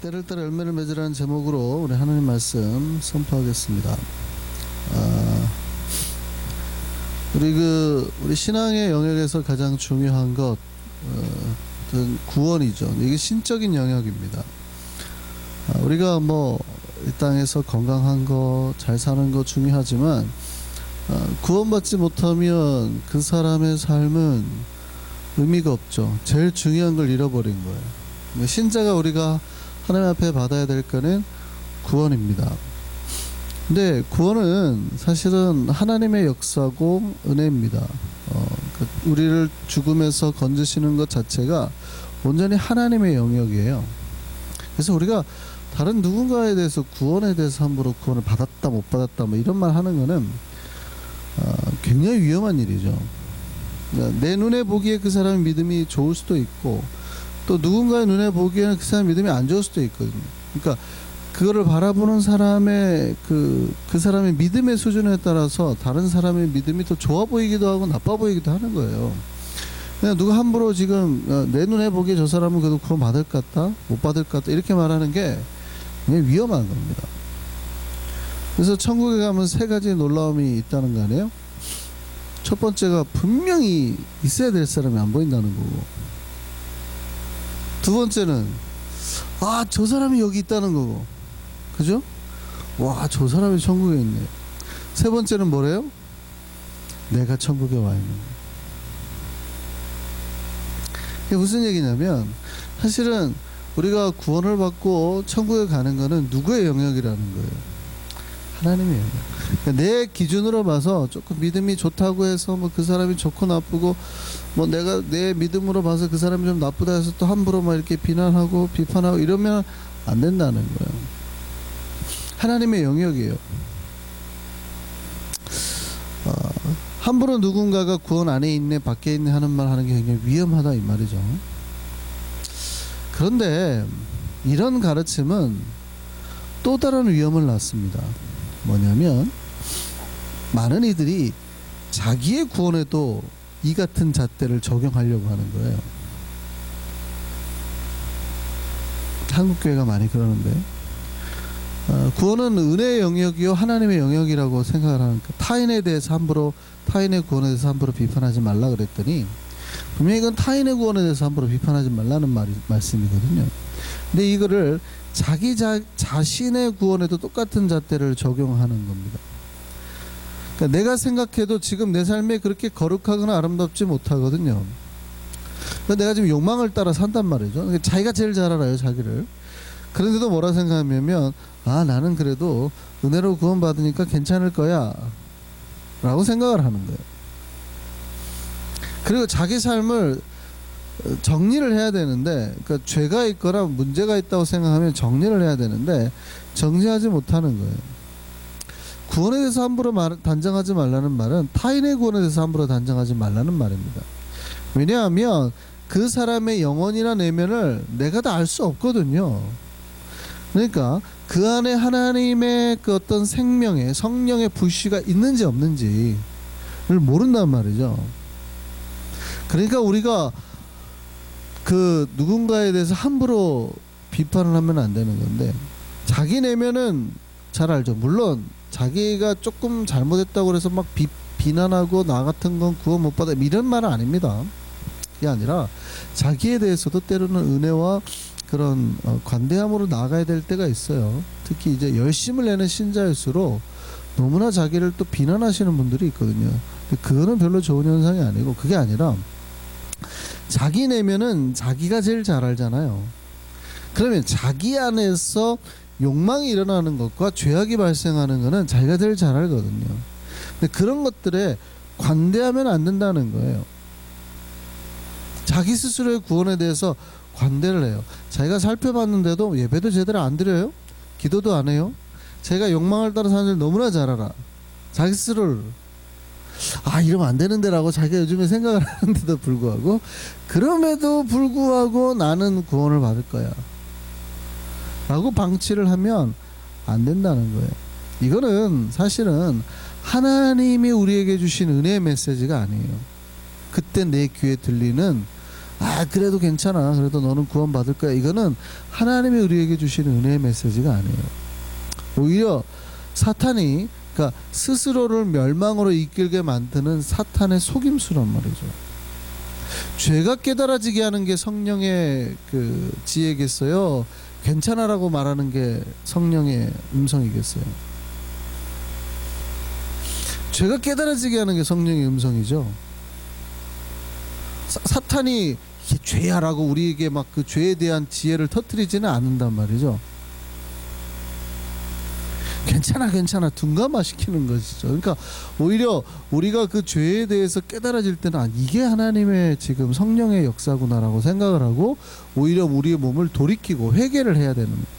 때를 따라 열매를 맺으라는 제목으로 우리 하나님 말씀 선포하겠습니다. 우리 신앙의 영역에서 가장 중요한 것 구원이죠. 이게 신적인 영역입니다. 우리가 이 땅에서 건강한 거, 잘 사는 거 중요하지만 구원받지 못하면 그 사람의 삶은 의미가 없죠. 제일 중요한 걸 잃어버린 거예요. 신자가 우리가 하나님 앞에 받아야 될 거는 구원입니다. 근데 구원은 사실은 하나님의 역사고 은혜입니다. 우리를 죽음에서 건지시는 것 자체가 온전히 하나님의 영역이에요. 그래서 우리가 다른 누군가에 대해서 구원에 대해서 함부로 구원을 받았다 못 받았다 이런 말 하는 거는 굉장히 위험한 일이죠. 내 눈에 보기에 그 사람의 믿음이 좋을 수도 있고 또 누군가의 눈에 보기에는 그 사람의 믿음이 안 좋을 수도 있거든요. 그러니까 그거를 바라보는 사람의 그 사람의 믿음의 수준에 따라서 다른 사람의 믿음이 더 좋아 보이기도 하고 나빠 보이기도 하는 거예요. 그냥 누가 함부로 지금 내 눈에 보기에 저 사람은 그래도 구원 받을 것 같다 못 받을 것 같다 이렇게 말하는 게 굉장히 위험한 겁니다. 그래서 천국에 가면 세 가지 놀라움이 있다는 거 아니에요? 첫 번째가 분명히 있어야 될 사람이 안 보인다는 거고, 두 번째는 저 사람이 여기 있다는 거고, 그죠? 와, 저 사람이 천국에 있네. 세 번째는 뭐래요? 내가 천국에 와 있는 거예요. 이게 무슨 얘기냐면 사실은 우리가 구원을 받고 천국에 가는 거는 누구의 영역이라는 거예요? 하나님의 영역. 그러니까 내 기준으로 봐서 조금 믿음이 좋다고 해서 그 사람이 좋고 나쁘고 내가 내 믿음으로 봐서 그 사람이 좀 나쁘다 해서 또 함부로 이렇게 비난하고 비판하고 이러면 안 된다는 거예요. 하나님의 영역이에요. 함부로 누군가가 구원 안에 있네 밖에 있네 하는 말 하는 게 굉장히 위험하다 이 말이죠. 그런데 이런 가르침은 또 다른 위험을 낳습니다. 뭐냐면 많은 이들이 자기의 구원에도 이 같은 잣대를 적용하려고 하는 거예요. 한국교회가 많이 그러는데 구원은 은혜의 영역이요 하나님의 영역이라고 생각을 하니까 타인에 대해서 함부로 타인의 구원에 대해서 함부로 비판하지 말라 그랬더니 분명히 이건 타인의 구원에 대해서 함부로 비판하지 말라는 말씀이거든요. 근데 이거를 자기 자신의 구원에도 똑같은 잣대를 적용하는 겁니다. 그러니까 내가 생각해도 지금 내 삶에 그렇게 거룩하거나 아름답지 못하거든요. 그러니까 내가 지금 욕망을 따라 산단 말이죠. 그러니까 자기가 제일 잘 알아요, 자기를. 그런데도 뭐라 생각하냐면 나는 그래도 은혜로 구원받으니까 괜찮을 거야 라고 생각을 하는 거예요. 그리고 자기 삶을 정리를 해야 되는데, 그러니까 죄가 있거나 문제가 있다고 생각하면 정리를 해야 되는데 정리하지 못하는 거예요. 구원에 대해서 함부로 단정하지 말라는 말은 타인의 구원에 대해서 함부로 단정하지 말라는 말입니다. 왜냐하면 그 사람의 영혼이나 내면을 내가 다 알 수 없거든요. 그러니까 그 안에 하나님의 그 어떤 생명의 성령의 불씨가 있는지 없는지를 모른단 말이죠. 그러니까 우리가 그 누군가에 대해서 함부로 비판을 하면 안 되는 건데 자기 내면은 잘 알죠. 물론 자기가 조금 잘못했다고 해서 비난하고 나 같은 건 구원 못 받아 이런 말은 아닙니다. 이게 아니라 자기에 대해서도 때로는 은혜와 그런 관대함으로 나아가야 될 때가 있어요. 특히 이제 열심을 내는 신자일수록 너무나 자기를 또 비난하시는 분들이 있거든요. 근데 그거는 별로 좋은 현상이 아니고, 그게 아니라 자기 내면은 자기가 제일 잘 알잖아요. 그러면 자기 안에서 욕망이 일어나는 것과 죄악이 발생하는 것은 자기가 제일 잘 알거든요. 근데 그런 것들에 관대하면 안 된다는 거예요. 자기 스스로의 구원에 대해서 관대를 해요. 자기가 살펴봤는데도 예배도 제대로 안 드려요? 기도도 안 해요? 제가 욕망을 따라 사는 줄 너무나 잘 알아. 자기 스스로를 이러면 안 되는데 라고 자기가 요즘에 생각을 하는데도 불구하고 그럼에도 불구하고 나는 구원을 받을 거야 라고 방치를 하면 안 된다는 거예요. 이거는 사실은 하나님이 우리에게 주신 은혜의 메시지가 아니에요. 그때 내 귀에 들리는 그래도 괜찮아, 그래도 너는 구원받을 거야, 이거는 하나님이 우리에게 주시는 은혜의 메시지가 아니에요. 오히려 사탄이, 그러니까 스스로를 멸망으로 이끌게 만드는 사탄의 속임수란 말이죠. 죄가 깨달아지게 하는 게 성령의 그 지혜겠어요? 괜찮아라고 말하는 게 성령의 음성이겠어요? 죄가 깨달아지게 하는 게 성령의 음성이죠. 사탄이 이게 죄야라고 우리에게 막 그 죄에 대한 지혜를 터뜨리지는 않는단 말이죠. 괜찮아 둔감화시키는 것이죠. 그러니까 오히려 우리가 그 죄에 대해서 깨달아질 때는 이게 하나님의 지금 성령의 역사구나라고 생각을 하고 오히려 우리의 몸을 돌이키고 회개를 해야 되는 거예요.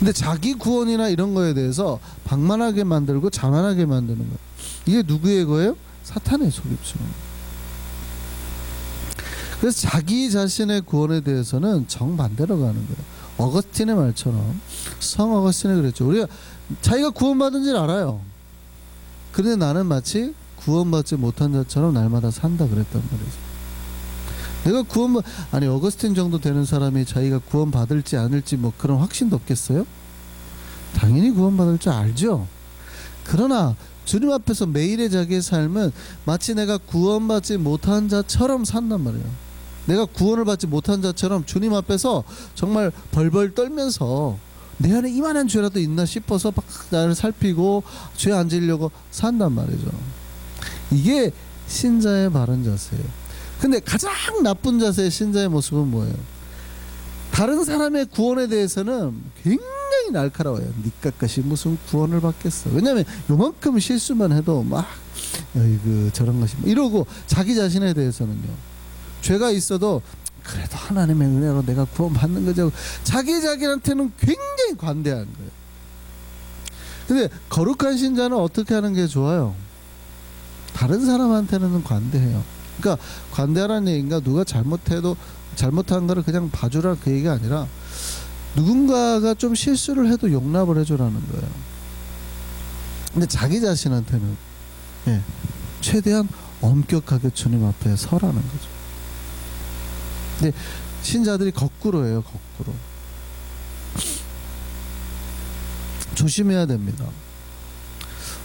근데 자기 구원이나 이런 거에 대해서 방만하게 만들고 자만하게 만드는 거예요. 이게 누구의 거예요? 사탄의 속임수입니다. 그래서 자기 자신의 구원에 대해서는 정반대로 가는 거예요. 어거스틴의 말처럼, 성 어거스틴이 그랬죠. 우리가 자기가 구원받은 줄 알아요. 그런데 나는 마치 구원받지 못한 자처럼 날마다 산다 그랬단 말이죠. 내가 어거스틴 정도 되는 사람이 자기가 구원받을지 않을지 뭐 그런 확신도 없겠어요? 당연히 구원받을 줄 알죠. 그러나 주님 앞에서 매일의 자기의 삶은 마치 내가 구원받지 못한 자처럼 산단 말이에요. 내가 구원을 받지 못한 자처럼 주님 앞에서 정말 벌벌 떨면서 내 안에 이만한 죄라도 있나 싶어서 막 나를 살피고 죄 안 지려고 산단 말이죠. 이게 신자의 바른 자세예요. 근데 가장 나쁜 자세의 신자의 모습은 뭐예요? 다른 사람의 구원에 대해서는 굉장히 날카로워요. 니까까시 무슨 구원을 받겠어. 왜냐하면 요만큼 실수만 해도 막 저런 것이 이러고, 자기 자신에 대해서는요, 죄가 있어도 그래도 하나님의 은혜로 내가 구원받는 거죠. 자기한테는 굉장히 관대한 거예요. 근데 거룩한 신자는 어떻게 하는 게 좋아요? 다른 사람한테는 관대해요. 그러니까 관대하라는 얘기가 누가 잘못한 거를 그냥 봐주라 그 얘기가 아니라 누군가가 좀 실수를 해도 용납을 해주라는 거예요. 근데 자기 자신한테는 최대한 엄격하게 주님 앞에 서라는 거죠. 근데 신자들이 거꾸로예요. 거꾸로. 조심해야 됩니다.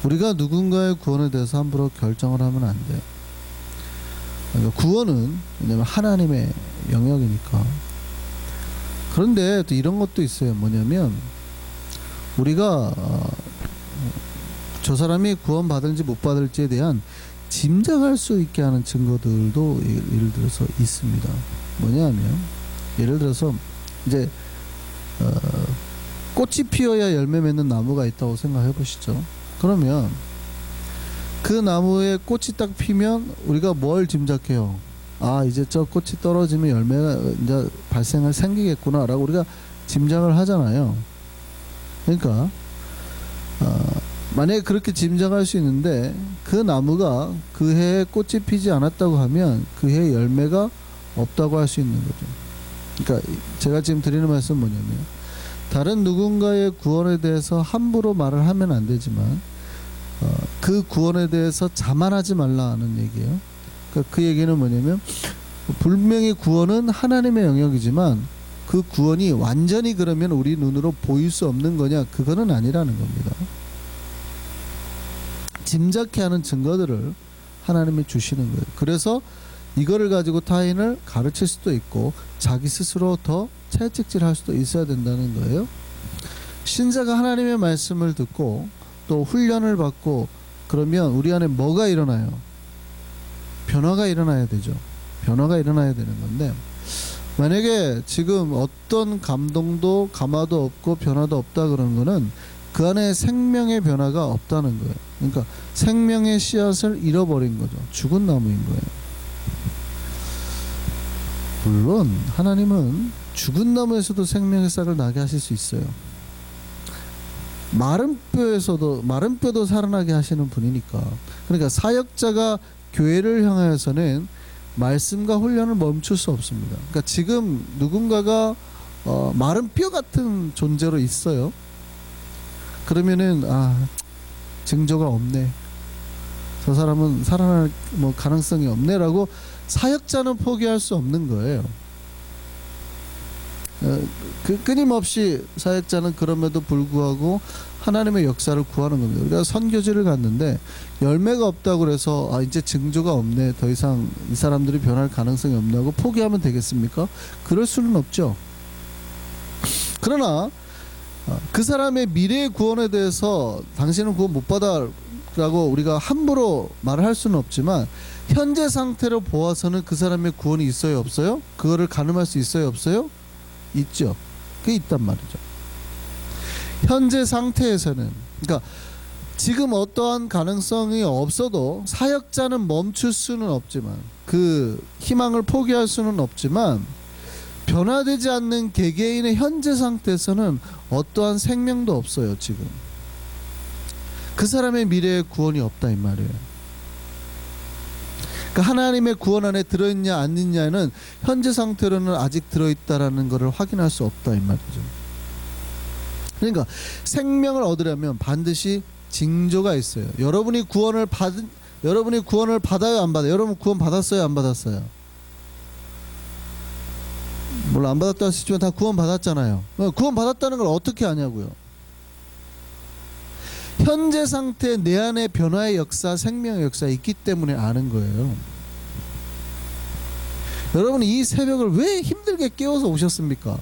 우리가 누군가의 구원에 대해서 함부로 결정을 하면 안 돼요. 그러니까 구원은 왜냐면 하나님의 영역이니까. 그런데 또 이런 것도 있어요. 뭐냐면 우리가 저 사람이 구원 받을지 못 받을지에 대한 짐작할 수 있게 하는 증거들도 예를 들어서 있습니다. 뭐냐면 예를 들어서 이제 꽃이 피어야 열매 맺는 나무가 있다고 생각해 보시죠. 그러면 그 나무에 꽃이 딱 피면 우리가 뭘 짐작해요? 이제 저 꽃이 떨어지면 열매가 이제 생기겠구나라고 우리가 짐작을 하잖아요. 그러니까 만약에 그렇게 짐작할 수 있는데 그 나무가 그 해에 꽃이 피지 않았다고 하면 그 해에 열매가 없다고 할 수 있는 거죠. 그러니까 제가 지금 드리는 말씀은 뭐냐면 다른 누군가의 구원에 대해서 함부로 말을 하면 안 되지만 그 구원에 대해서 자만하지 말라는 얘기예요. 그러니까 그 얘기는 뭐냐면 분명히 구원은 하나님의 영역이지만 그 구원이 완전히 그러면 우리 눈으로 보일 수 없는 거냐, 그거는 아니라는 겁니다. 짐작케 하는 증거들을 하나님이 주시는 거예요. 그래서 이거를 가지고 타인을 가르칠 수도 있고 자기 스스로 더 채찍질할 수도 있어야 된다는 거예요. 신자가 하나님의 말씀을 듣고 또 훈련을 받고 그러면 우리 안에 뭐가 일어나요? 변화가 일어나야 되죠. 변화가 일어나야 되는 건데 만약에 지금 어떤 감동도 감화도 없고 변화도 없다 그러는 거는 그 안에 생명의 변화가 없다는 거예요. 그러니까 생명의 씨앗을 잃어버린 거죠. 죽은 나무인 거예요. 물론 하나님은 죽은 나무에서도 생명의 싹을 나게 하실 수 있어요. 마른 뼈도 살아나게 하시는 분이니까. 그러니까 사역자가 교회를 향하여서는 말씀과 훈련을 멈출 수 없습니다. 그러니까 지금 누군가가 마른 뼈 같은 존재로 있어요. 그러면은 증조가 없네. 저 사람은 살아날 가능성이 없네라고 사역자는 포기할 수 없는 거예요. 끊임없이 사역자는 그럼에도 불구하고 하나님의 역사를 구하는 겁니다. 우리가 선교지를 갔는데 열매가 없다고 그래서 이제 징조가 없네, 더 이상 이 사람들이 변할 가능성이 없다고 포기하면 되겠습니까? 그럴 수는 없죠. 그러나 그 사람의 미래의 구원에 대해서 당신은 구원 못 받아 라고 우리가 함부로 말을 할 수는 없지만, 현재 상태로 보아서는 그 사람의 구원이 있어요, 없어요? 그거를 가늠할 수 있어요, 없어요? 있죠. 그게 있단 말이죠. 현재 상태에서는, 그러니까 지금 어떠한 가능성이 없어도 사역자는 멈출 수는 없지만, 그 희망을 포기할 수는 없지만, 변화되지 않는 개개인의 현재 상태에서는 어떠한 생명도 없어요. 지금 그 사람의 미래에 구원이 없다 이 말이에요. 그러니까 하나님의 구원 안에 들어있냐 안 있냐는 현재 상태로는 아직 들어있다라는 것을 확인할 수 없다 이 말이죠. 그러니까 생명을 얻으려면 반드시 징조가 있어요. 여러분이 구원을 받아요, 안 받아요? 여러분 구원 받았어요, 안 받았어요? 물론 안 받았다 하시지만 다 구원 받았잖아요. 구원 받았다는 걸 어떻게 아냐고요? 현재 상태 내 안에 변화의 역사, 생명의 역사가 있기 때문에 아는 거예요. 여러분 이 새벽을 왜 힘들게 깨워서 오셨습니까?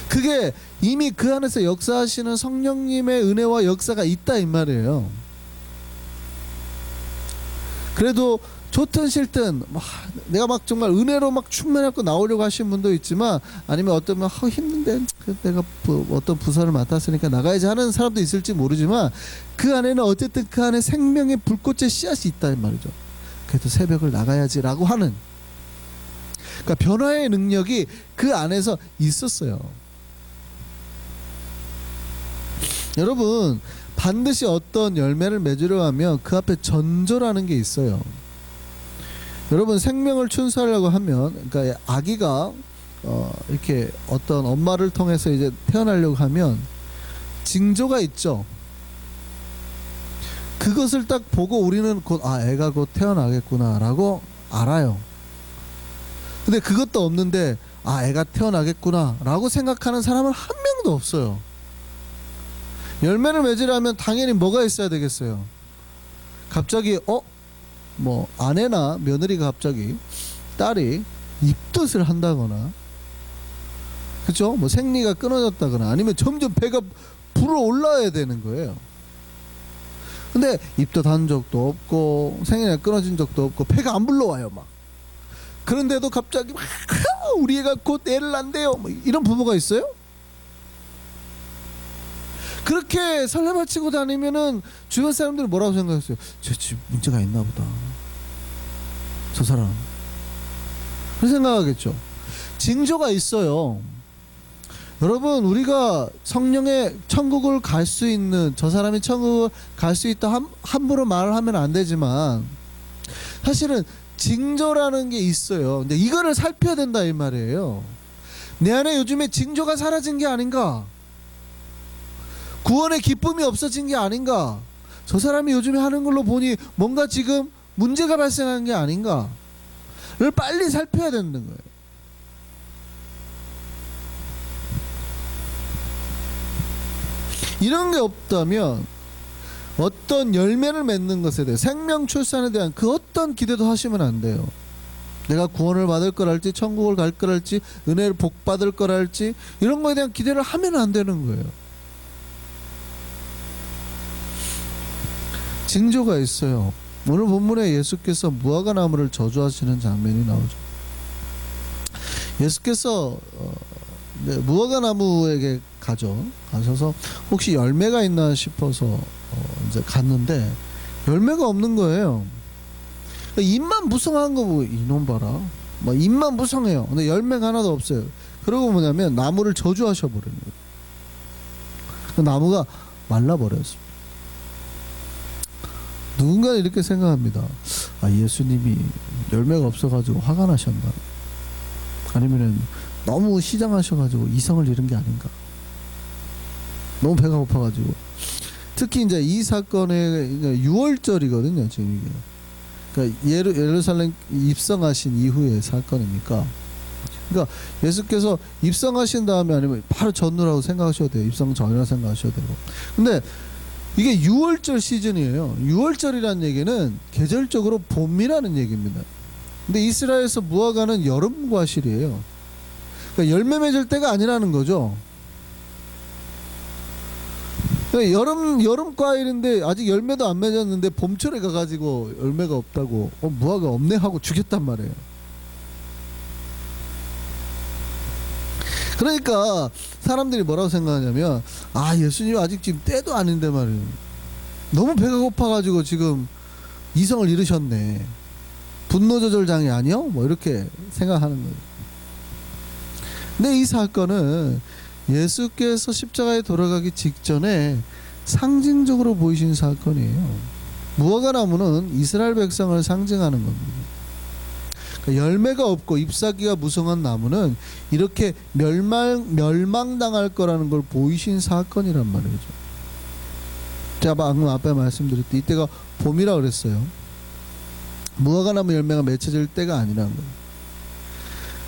그게 이미 그 안에서 역사하시는 성령님의 은혜와 역사가 있다 이 말이에요. 그래도 좋든 싫든 내가 막 정말 은혜로 막 충만하고 나오려고 하시는 분도 있지만, 아니면 어떤 분 힘든데 내가 어떤 부서를 맡았으니까 나가야지 하는 사람도 있을지 모르지만, 그 안에는 어쨌든 그 안에 생명의 불꽃의 씨앗이 있다는 말이죠. 그래도 새벽을 나가야지라고 하는, 그러니까 변화의 능력이 그 안에서 있었어요. 여러분 반드시 어떤 열매를 맺으려 하면 그 앞에 전조라는 게 있어요. 여러분 생명을 출산하려고 하면, 그러니까 아기가 이렇게 어떤 엄마를 통해서 이제 태어나려고 하면 징조가 있죠. 그것을 딱 보고 우리는 곧 애가 곧 태어나겠구나라고 알아요. 근데 그것도 없는데 애가 태어나겠구나라고 생각하는 사람은 한 명도 없어요. 열매를 맺으려면 당연히 뭐가 있어야 되겠어요? 갑자기 뭐 아내나 며느리가 갑자기 딸이 입덧을 한다거나, 그렇죠? 뭐 생리가 끊어졌다거나, 아니면 점점 배가 불어올라야 되는 거예요. 근데 입덧한 적도 없고 생리가 끊어진 적도 없고 배가 안 불러와요 막. 그런데도 갑자기 막 우리 애가 곧 애를 낳는데요 뭐 이런 부모가 있어요? 그렇게 설레발 치고 다니면은 주변 사람들이 뭐라고 생각했어요? 저 집 문제가 있나 보다, 저 사람. 그렇게 생각하겠죠. 징조가 있어요. 여러분 우리가 성령의 천국을 갈 수 있는, 저 사람이 천국을 갈 수 있다 함부로 말을 하면 안 되지만, 사실은 징조라는 게 있어요. 근데 이거를 살펴야 된다 이 말이에요. 내 안에 요즘에 징조가 사라진 게 아닌가, 구원의 기쁨이 없어진 게 아닌가, 저 사람이 요즘에 하는 걸로 보니 뭔가 지금 문제가 발생한 게 아닌가를 빨리 살펴야 되는 거예요. 이런 게 없다면 어떤 열매를 맺는 것에 대해, 생명 출산에 대한 그 어떤 기대도 하시면 안 돼요. 내가 구원을 받을 거랄지, 천국을 갈 거랄지, 은혜를 복 받을 거랄지, 이런 거에 대한 기대를 하면 안 되는 거예요. 징조가 있어요. 오늘 본문에 예수께서 무화과나무를 저주하시는 장면이 나오죠. 예수께서 무화과나무에게 가셔서 혹시 열매가 있나 싶어서 이제 갔는데 열매가 없는 거예요. 입만 무성한 거 보고 이놈 봐라, 뭐 입만 무성해요. 근데 열매가 하나도 없어요. 그러고 뭐냐면 나무를 저주하셔 버리는 거예요. 그 나무가 말라버렸습니다. 누군가는 이렇게 생각합니다. 예수님이 열매가 없어가지고 화가 나셨나, 아니면은 너무 시장하셔가지고 이성을 잃은 게 아닌가, 너무 배가 고파가지고. 특히 이제 이 사건의 6월절이거든요 지금 이게. 그러니까 예루살렘 입성하신 이후의 사건입니까? 그러니까 예수께서 입성하신 다음에 아니면 바로 전후라고 생각하셔도 돼요. 입성 전이라고 생각하셔도 되고. 근데 이게 6월절 시즌이에요. 6월절이라는 얘기는 계절적으로 봄이라는 얘기입니다. 근데 이스라엘에서 무화과는 여름 과실이에요. 그러니까 열매 맺을 때가 아니라는 거죠. 그러니까 여름 과일인데 아직 열매도 안 맺었는데 봄철에 가가지고 열매가 없다고 무화과 없네 하고 죽였단 말이에요. 그러니까 사람들이 뭐라고 생각하냐면 예수님 아직 지금 때도 아닌데 말이에요. 너무 배가 고파가지고 지금 이성을 잃으셨네. 분노 조절 장애 아니요? 뭐 이렇게 생각하는 거예요. 근데 이 사건은 예수께서 십자가에 돌아가기 직전에 상징적으로 보이신 사건이에요. 무화과 나무는 이스라엘 백성을 상징하는 겁니다. 그러니까 열매가 없고 잎사귀가 무성한 나무는 이렇게 멸망당할 거라는 걸 보이신 사건이란 말이죠. 제가 방금 앞에 말씀드렸듯이 이때가 봄이라 그랬어요. 무화과 나무 열매가 맺혀질 때가 아니라는 거예요.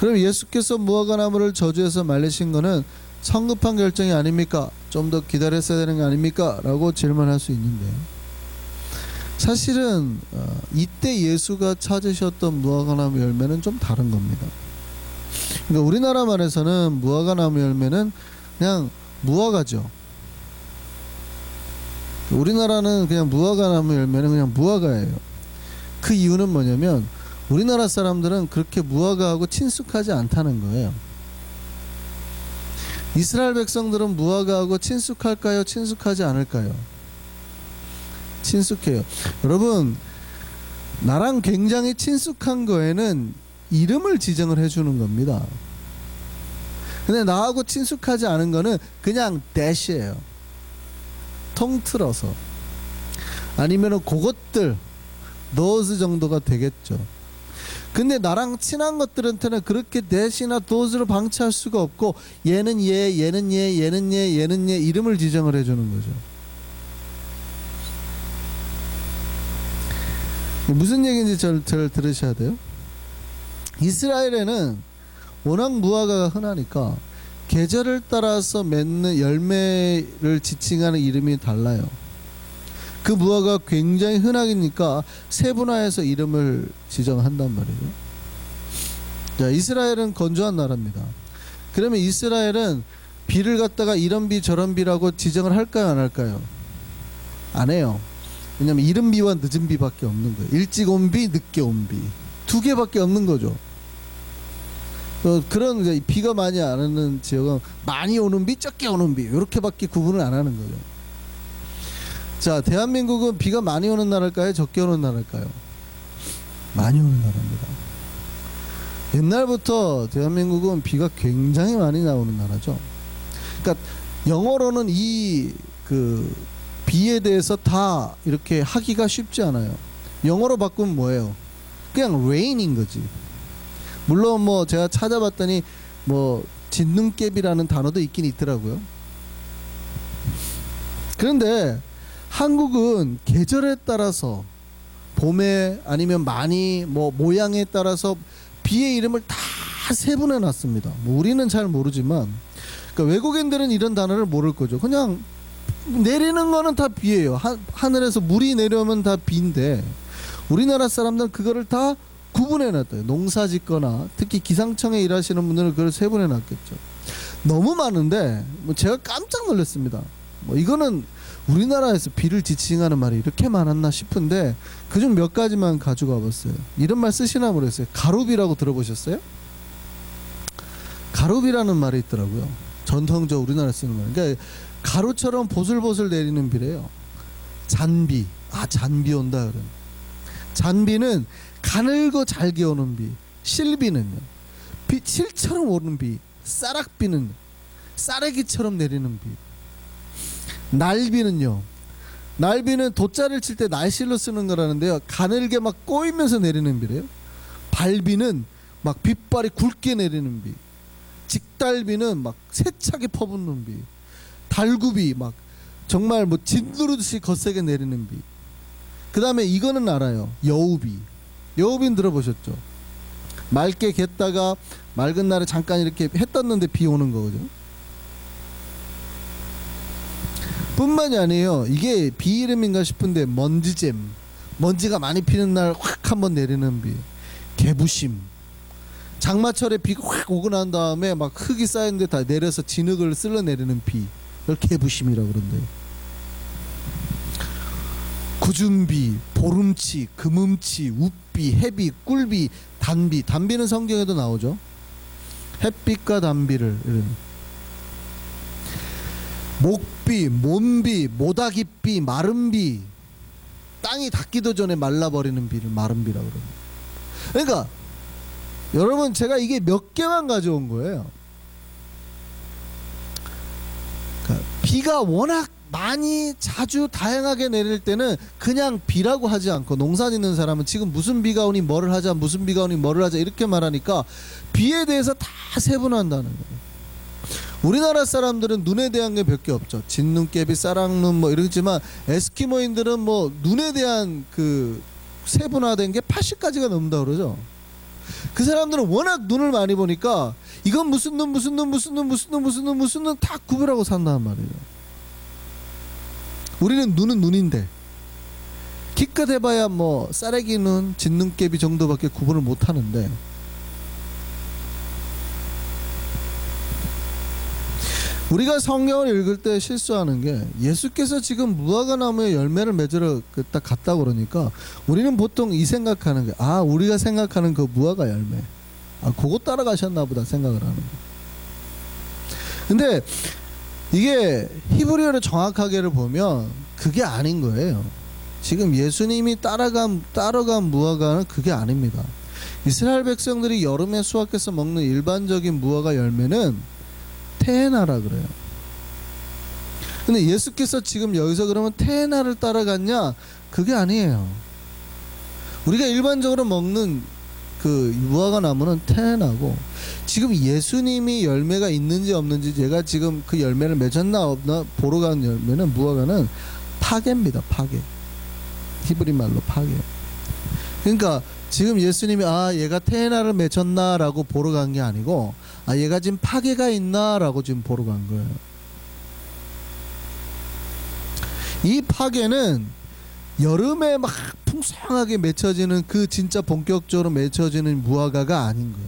그럼 예수께서 무화과 나무를 저주해서 말리신 거는 성급한 결정이 아닙니까? 좀 더 기다렸어야 되는 게 아닙니까? 라고 질문할 수 있는데, 사실은 이때 예수가 찾으셨던 무화과나무 열매는 좀 다른 겁니다. 그러니까 우리나라 말에서는 무화과나무 열매는 그냥 무화과죠. 우리나라는 그냥 무화과나무 열매는 그냥 무화과예요. 그 이유는 뭐냐면 우리나라 사람들은 그렇게 무화과하고 친숙하지 않다는 거예요. 이스라엘 백성들은 무화과하고 친숙할까요? 친숙하지 않을까요? 친숙해요. 여러분, 나랑 굉장히 친숙한 거에는 이름을 지정을 해주는 겁니다. 근데 나하고 친숙하지 않은 거는 그냥 대시예요. 통틀어서. 아니면은 그것들 those 정도가 되겠죠. 근데 나랑 친한 것들한테는 그렇게 대시나 those로 방치할 수가 없고, 얘는 얘, 얘는 얘, 얘는 얘, 얘는 얘 이름을 지정을 해주는 거죠. 무슨 얘기인지 잘 들으셔야 돼요. 이스라엘에는 워낙 무화과가 흔하니까 계절을 따라서 맺는 열매를 지칭하는 이름이 달라요. 그 무화과가 굉장히 흔하니까 세분화해서 이름을 지정한단 말이죠. 자, 이스라엘은 건조한 나라입니다. 그러면 이스라엘은 비를 갖다가 이런 비 저런 비라고 지정을 할까요, 안 할까요? 안 해요. 왜냐면 이른 비와 늦은 비밖에 없는 거예요. 일찍 온 비, 늦게 온 비. 두 개밖에 없는 거죠. 그런 비가 많이 안 오는 지역은 많이 오는 비, 적게 오는 비 이렇게밖에 구분을 안 하는 거죠. 자, 대한민국은 비가 많이 오는 나라일까요? 적게 오는 나라일까요? 많이 오는 나라입니다. 옛날부터 대한민국은 비가 굉장히 많이 나오는 나라죠. 그러니까 영어로는 이 비에 대해서 다 이렇게 하기가 쉽지 않아요. 영어로 바꾸면 뭐예요? 그냥 rain인 거지. 물론 뭐 제가 찾아봤더니 뭐 진눈깨비라는 단어도 있긴 있더라고요. 그런데 한국은 계절에 따라서 봄에 아니면 많이 뭐 모양에 따라서 비의 이름을 다 세분해 놨습니다. 뭐 우리는 잘 모르지만, 그러니까 외국인들은 이런 단어를 모를 거죠. 그냥 내리는 거는 다 비예요. 하늘에서 물이 내려오면 다 비인데 우리나라 사람들은 그거를 다 구분해 놨대요. 농사 짓거나 특히 기상청에 일하시는 분들은 그걸 세분해 놨겠죠. 너무 많은데 뭐 제가 깜짝 놀랐습니다. 뭐 이거는 우리나라에서 비를 지칭하는 말이 이렇게 많았나 싶은데 그중 몇 가지만 가지고 와봤어요. 이런 말 쓰시나 모르겠어요. 가루비라고 들어보셨어요? 가루비라는 말이 있더라고요. 전통적으로 우리나라에 쓰는 말. 그러니까 가루처럼 보슬보슬 내리는 비래요. 잔비. 잔비 온다 그래. 잔비는 가늘고 잘게 오는 비. 실비는요, 실처럼 오는 비. 쌀락비는 쌀애기처럼 내리는 비. 날비는요, 날비는 돗자리를 칠 때 날실로 쓰는 거라는데요, 가늘게 막 꼬이면서 내리는 비래요. 발비는 막 빗발이 굵게 내리는 비. 직달비는 막 세차게 퍼붓는 비. 달구비 막 정말 뭐 짓누르듯이 거세게 내리는 비. 그 다음에 이거는 알아요. 여우비. 여우빈 들어보셨죠? 맑게 겠다가 맑은 날에 잠깐 이렇게 해 떴는데 비 오는 거죠. 뿐만이 아니에요. 이게 비 이름인가 싶은데 먼지잼, 먼지가 많이 피는 날 확 한번 내리는 비, 개부심. 장마철에 비가 확 오고 난 다음에 막 흙이 쌓였는데 다 내려서 진흙을 쓸어내리는 비, 그걸 개부심이라고 그런대요. 구준비, 보름치, 금음치, 웃비, 해비, 꿀비, 단비. 단비는 성경에도 나오죠. 햇빛과 단비를 이런. 목비, 몸비, 모다기비, 마른비. 땅이 닿기도 전에 말라버리는 비를 마른비라고 그럽니다. 그러니까 여러분, 제가 이게 몇 개만 가져온 거예요. 그러니까 비가 워낙 많이 자주 다양하게 내릴 때는 그냥 비라고 하지 않고, 농사 짓는 사람은 지금 무슨 비가 오니 뭐를 하자, 무슨 비가 오니 뭐를 하자 이렇게 말하니까 비에 대해서 다 세분화한다는 거예요. 우리나라 사람들은 눈에 대한 게 몇 개 없죠. 진눈깨비, 싸랑눈 뭐 이러지만 에스키모인들은 뭐 눈에 대한 그 세분화된 게 80가지가 넘는다 그러죠. 그 사람들은 워낙 눈을 많이 보니까 이건 무슨 눈, 무슨 눈, 무슨 눈, 무슨 눈, 무슨 눈, 무슨 눈 다 구별하고 산단 말이에요. 우리는 눈은 눈인데 기껏 해봐야 뭐 싸래기 눈, 진눈깨비 정도밖에 구분을 못 하는데, 우리가 성경을 읽을 때 실수하는 게, 예수께서 지금 무화과 나무에 열매를 맺으러 딱 갔다 그러니까 우리는 보통 이 생각하는 게, 아, 우리가 생각하는 그 무화과 열매, 아, 그거 따라가셨나 보다 생각을 하는 거예요. 근데 이게 히브리어를 정확하게를 보면 그게 아닌 거예요. 지금 예수님이 따라간 무화과는 그게 아닙니다. 이스라엘 백성들이 여름에 수확해서 먹는 일반적인 무화과 열매는 테에나라 그래요. 근데 예수께서 지금 여기서 그러면 테에나를 따라갔냐? 그게 아니에요. 우리가 일반적으로 먹는 그 무화과 나무는 테에나고, 지금 예수님이 열매가 있는지 없는지, 제가 지금 그 열매를 맺었나 없나 보러 간 열매는, 무화과는 파게입니다. 파게. 히브리 말로 파게. 그러니까 지금 예수님이 아, 얘가 테에나를 맺었나라고 보러 간 게 아니고, 아, 얘가 지금 파게가 있나라고 지금 보러 간 거예요. 이 파게는 여름에 막 풍성하게 맺혀지는, 그 진짜 본격적으로 맺혀지는 무화과가 아닌 거예요.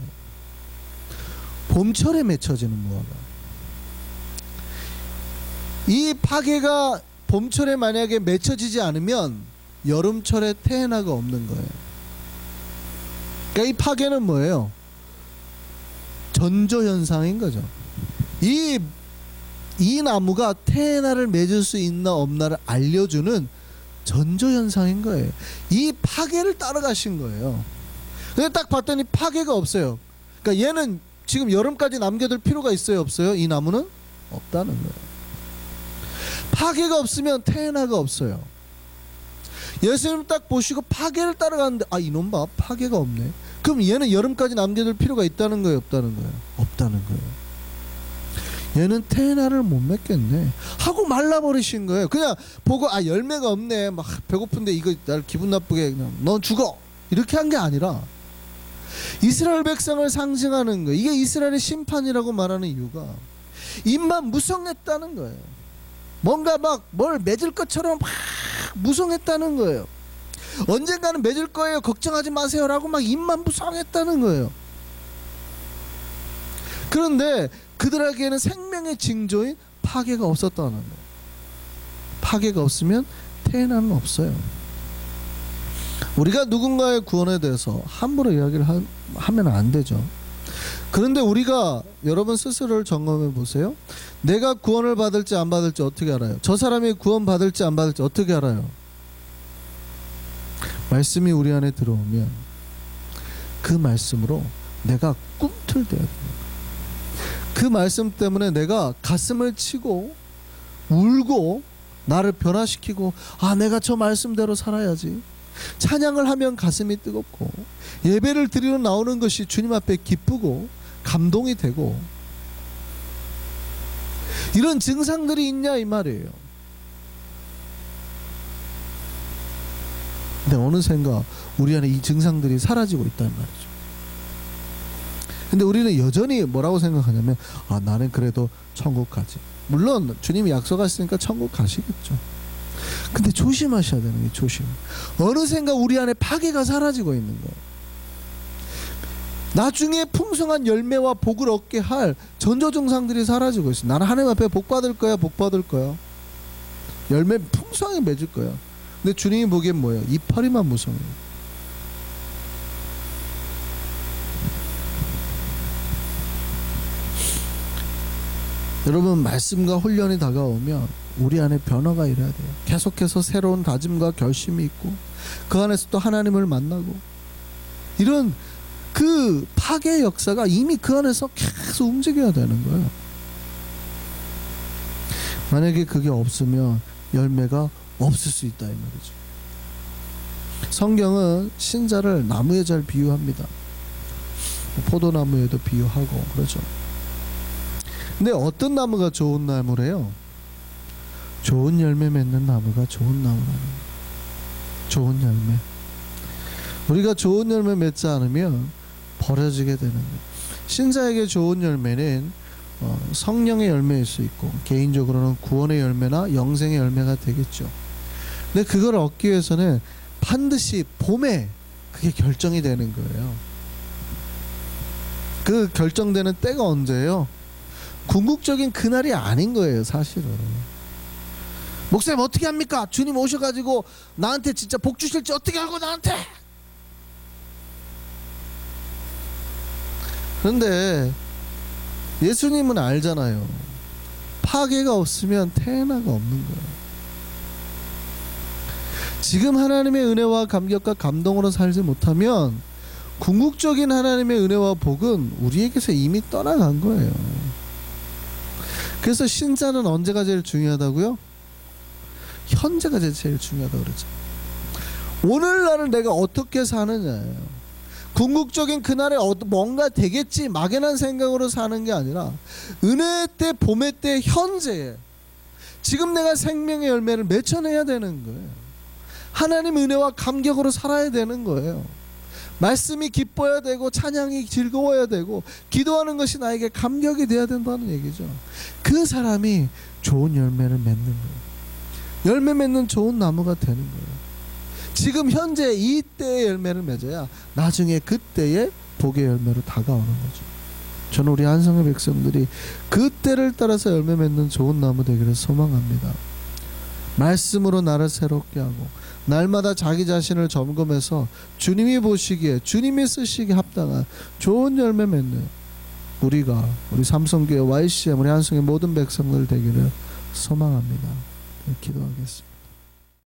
봄철에 맺혀지는 무화과. 이 파게가 봄철에 만약에 맺혀지지 않으면 여름철에 테에나가 없는 거예요. 그러니까 이 파게는 뭐예요? 전조현상인 거죠. 이 나무가 테에나를 맺을 수 있나 없나를 알려주는 전조현상인 거예요. 이 파게를 따라가신 거예요. 근데 딱 봤더니 파게가 없어요. 그러니까 얘는 지금 여름까지 남겨둘 필요가 있어요, 없어요? 이 나무는 없다는 거예요. 파게가 없으면 테에나가 없어요. 예수님 딱 보시고 파게를 따라가는데, 아, 이놈 봐, 파게가 없네. 그럼 얘는 여름까지 남겨둘 필요가 있다는 거예요, 없다는 거예요? 없다는 거예요. 얘는 테에나를 못 맺겠네 하고 말라버리신 거예요. 그냥 보고, 아, 열매가 없네, 막 배고픈데 이거 날 기분 나쁘게, 그냥 넌 죽어, 이렇게 한 게 아니라 이스라엘 백성을 상징하는 거예요. 이게 이스라엘의 심판이라고 말하는 이유가, 입만 무성했다는 거예요. 뭔가 막 뭘 맺을 것처럼 막 무성했다는 거예요. 언젠가는 맺을 거예요, 걱정하지 마세요라고 막 입만 무성했다는 거예요. 그런데 그들에게는 생명의 징조인 파괴가 없었다는 거예요. 파괴가 없으면 테에나는 없어요. 우리가 누군가의 구원에 대해서 함부로 이야기를 하면 안 되죠. 그런데 우리가, 여러분 스스로를 점검해 보세요. 내가 구원을 받을지 안 받을지 어떻게 알아요? 저 사람이 구원 받을지 안 받을지 어떻게 알아요? 말씀이 우리 안에 들어오면 그 말씀으로 내가 꿈틀대야 돼요. 그 말씀 때문에 내가 가슴을 치고 울고 나를 변화시키고, 아, 내가 저 말씀대로 살아야지. 찬양을 하면 가슴이 뜨겁고, 예배를 드리러 나오는 것이 주님 앞에 기쁘고 감동이 되고, 이런 증상들이 있냐 이 말이에요. 근데 어느샌가 우리 안에 이 증상들이 사라지고 있다는 말이죠. 근데 우리는 여전히 뭐라고 생각하냐면 나는 그래도 천국 가지. 물론 주님이 약속하시니까 천국 가시겠죠. 근데 조심하셔야 되는 게 조심. 어느샌가 우리 안에 파괴가 사라지고 있는 거예요. 나중에 풍성한 열매와 복을 얻게 할 전조 증상들이 사라지고 있어요. 나는 하나님 앞에 복 받을 거야, 복 받을 거야. 열매 풍성하게 맺을 거야. 근데 주님이 보기엔 뭐예요? 이파리만 무성해요. 여러분, 말씀과 훈련이 다가오면 우리 안에 변화가 일어야 돼요. 계속해서 새로운 다짐과 결심이 있고 그 안에서 또 하나님을 만나고 이런 그 파괴의 역사가 이미 그 안에서 계속 움직여야 되는 거예요. 만약에 그게 없으면 열매가 없을 수 있다 이 말이죠. 성경은 신자를 나무에 잘 비유합니다. 포도나무에도 비유하고 그러죠. 근데 어떤 나무가 좋은 나무래요? 좋은 열매 맺는 나무가 좋은 나무라는 거예요. 좋은 열매. 우리가 좋은 열매 맺지 않으면 버려지게 되는 거예요. 신자에게 좋은 열매는 성령의 열매일 수 있고 개인적으로는 구원의 열매나 영생의 열매가 되겠죠. 근데 그걸 얻기 위해서는 반드시 봄에 그게 결정이 되는 거예요. 그 결정되는 때가 언제예요? 궁극적인 그날이 아닌 거예요, 사실은. 목사님 어떻게 합니까? 주님 오셔가지고 나한테 진짜 복 주실지 어떻게 알고 나한테? 그런데 예수님은 알잖아요. 파괴가 없으면 태어나가 없는 거예요. 지금 하나님의 은혜와 감격과 감동으로 살지 못하면 궁극적인 하나님의 은혜와 복은 우리에게서 이미 떠나간 거예요. 그래서 신자는 언제가 제일 중요하다고요? 현재가 제일 중요하다고 그러죠. 오늘날을 내가 어떻게 사느냐예요. 궁극적인 그날에 뭔가 되겠지 막연한 생각으로 사는 게 아니라 은혜의 때, 봄의 때, 현재에 지금 내가 생명의 열매를 맺어내야 되는 거예요. 하나님 은혜와 감격으로 살아야 되는 거예요. 말씀이 기뻐야 되고 찬양이 즐거워야 되고 기도하는 것이 나에게 감격이 돼야 된다는 얘기죠. 그 사람이 좋은 열매를 맺는 거예요. 열매 맺는 좋은 나무가 되는 거예요. 지금 현재 이때의 열매를 맺어야 나중에 그때의 복의 열매로 다가오는 거죠. 저는 우리 한성의 백성들이 그때를 따라서 열매 맺는 좋은 나무 되기를 소망합니다. 말씀으로 나를 새롭게 하고 날마다 자기 자신을 점검해서 주님이 보시기에 주님이 쓰시기에 합당한 좋은 열매 맺는 우리 삼성교회 YCM 우리 한성의 모든 백성들 되기를 소망합니다. 기도하겠습니다.